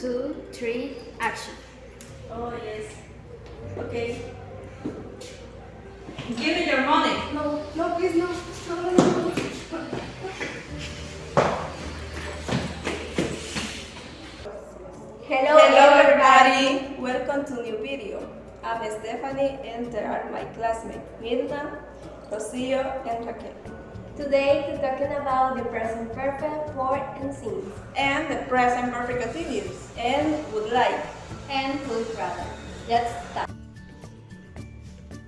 2, 3, action. Oh, yes. Okay. Give me your money. No, please, no. No. Hello everybody. Welcome to new video. I'm Stephanie and they are my classmates Mirna, Rocio and Raquel. Today we're talking about the present perfect for and since. And the present perfect continuous. And would like. And would rather. Let's start.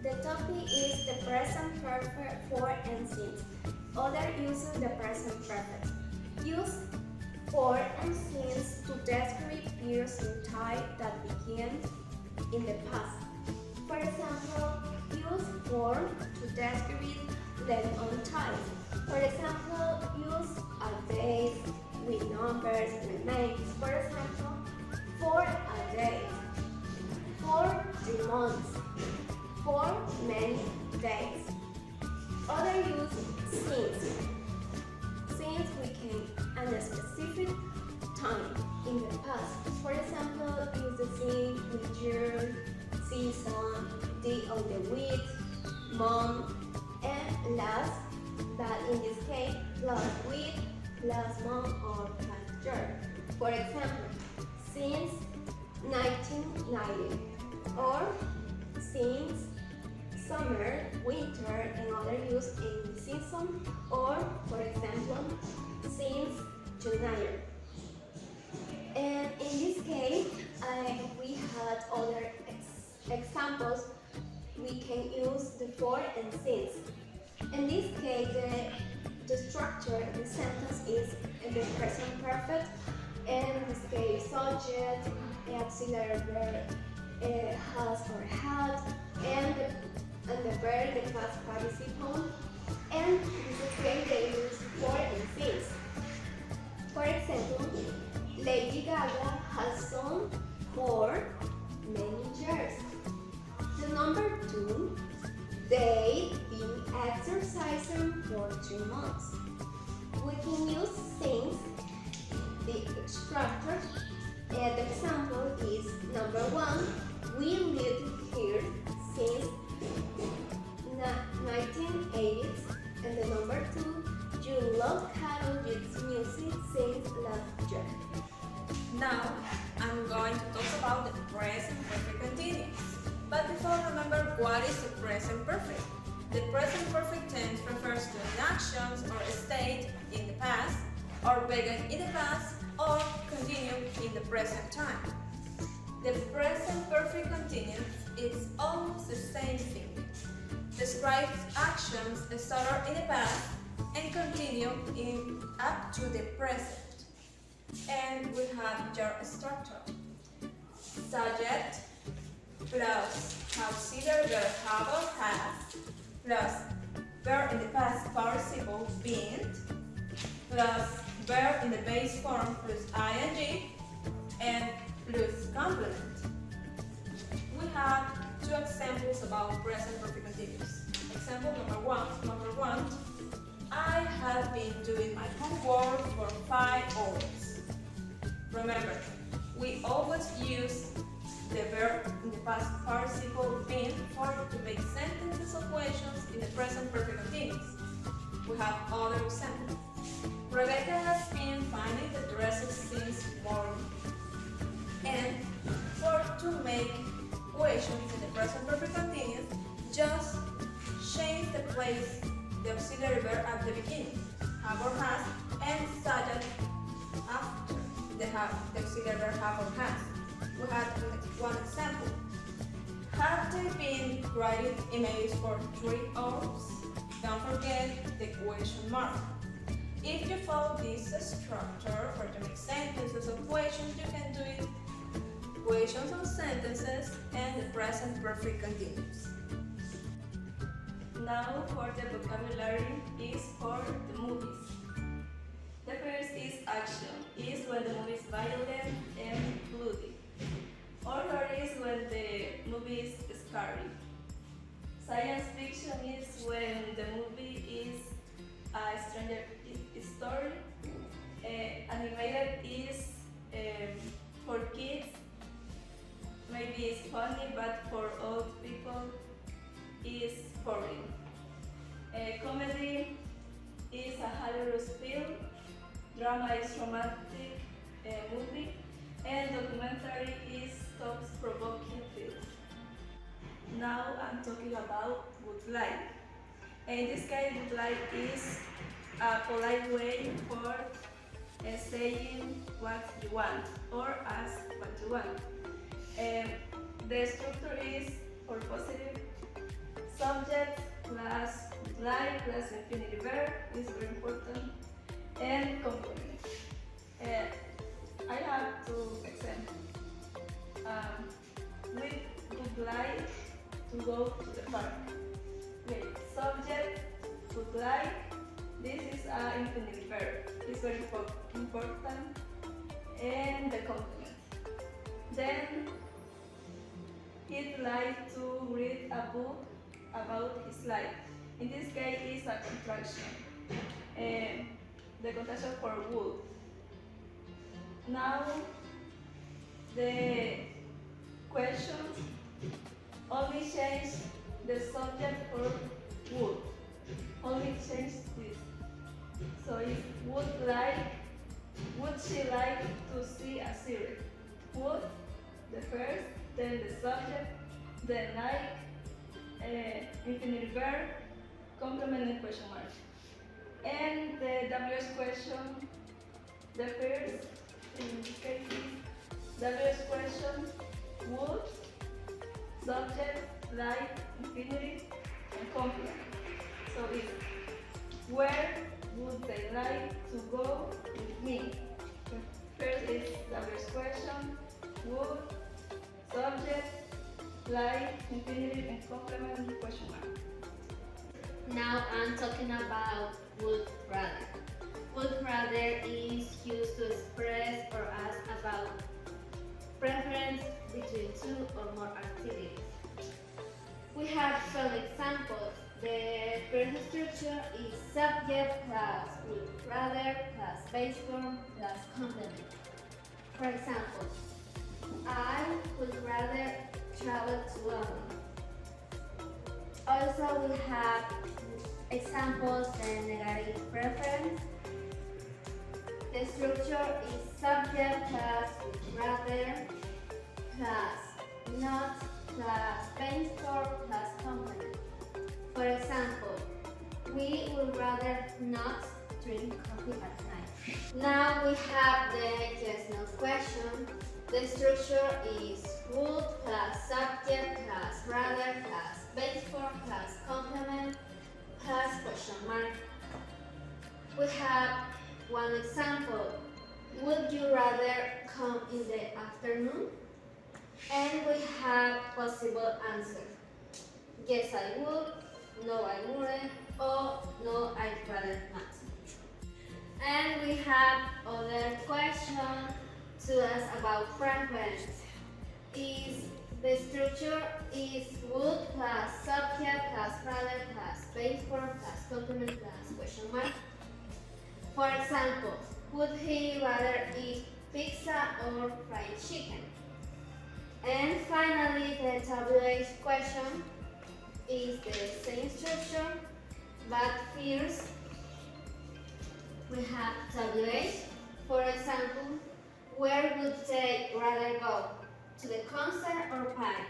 The topic is the present perfect for and since. Other uses the present perfect. Use for and since to describe periods in time that begin in the past. For example, use for to describe length on time. For example, use a day with numbers remains. For example, for a day, for 3 months, for many days. Other use since. Since we can at a specific time in the past. For example, use the since with year, season, day of the week, month, and last, that in this case, last week, last month, or last year. For example, since 1990, or since summer, winter, and other use in season, or for example, since January. And in this case, we had other examples. We can use the for and since. In this case, the structure of the sentence is the present perfect, and in this case, subject, auxiliary verb, has or had, and the verb, the past participle, and in this case, they use for and since. For example, Lady Gaga has sung for many years. The number 2, they've been exercising for 3 months. We can use since, the structure. The example is number 1, we lived here since 1980s, and the number 2, you love Carol G's music since last year. Now, I'm going to talk about the present perfect continuous. But before, remember what is the present perfect. The present perfect tense refers to an action or a state in the past, or began in the past, or continue in the present time. The present perfect continuous is almost the same thing. Describes actions started in the past and continue up to the present. And we have your structure. Subject plus auxiliary verb have or has plus verb in the past participle been plus verb in the base form plus ing and plus complement. We have 2 examples about present perfect continuous. Example number one, I have been doing my homework for 5 hours. Remember, we always use the verb in the past participle been to make sentences or questions in the present perfect continuous. We have other examples. Rebecca has been finding the dresses since morning. And to make questions in the present perfect continuous, just change the place the auxiliary verb at the beginning, have or has, and subject after the auxiliary verb have or has. We had one example. Have they been writing emails for 3 hours? Don't forget the question mark. If you follow this structure for to make sentences or questions, you can do it questions or sentences and the present perfect continuous. Now for the vocabulary is for the movies. The first is action, is when the movie is violent and bloody. Horror is when the movie is scary. Science fiction is when the movie is a stranger story. Animated is for maybe it's funny, but for old people is boring. Comedy is a hilarious film, drama is romantic movie, and documentary is thought-provoking film. Now I'm talking about good life. In this case, good life is a polite way for saying what you want or ask what you want. The structure is for positive subject plus life plus infinity verb is very important, and complement. I have two examples. We would like to go to the park. Okay, subject would like. This is an infinite verb. It's very important, and the complement. Then he'd like to read a book about his life. In this case, it's a contraction. The contraction for would. Now, the question only change the subject for would. Only change this. So it would she like to see a series? Would, the first, then the subject, then like, infinite verb, complement and question mark. And the WS question, the first, in this case is WS question, would, subject, like, infinitive, and complement. So it's where would they like to go with me? First is WS question, would, subject, like, infinitive, and complement, question mark. Now I'm talking about would rather. Would rather is used to express or ask about preference between two or more activities. We have some examples. The first structure is subject plus would rather plus base form plus complement. For example, I would rather travel to London. Also, we have examples and negative preference. The structure is subject plus would rather plus not plus base form plus complement. For example, we would rather not drink coffee at night. Now we have the yes/no question. The structure is would plus subject plus rather plus base form plus complement plus question mark. We have one example. Would you rather come in the afternoon? And we have possible answers. Yes, I would. No, I wouldn't. Or no, I'd rather not. And we have other questions to ask about preference. The structure is would plus subject plus rather plus base form plus complement plus question mark. For example, would he rather eat pizza or fried chicken? And finally, the WH question is the same structure, but first we have WH. For example, where would they rather go? To the concert or party?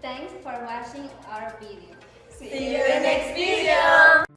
Thanks for watching our video. See you in the next video!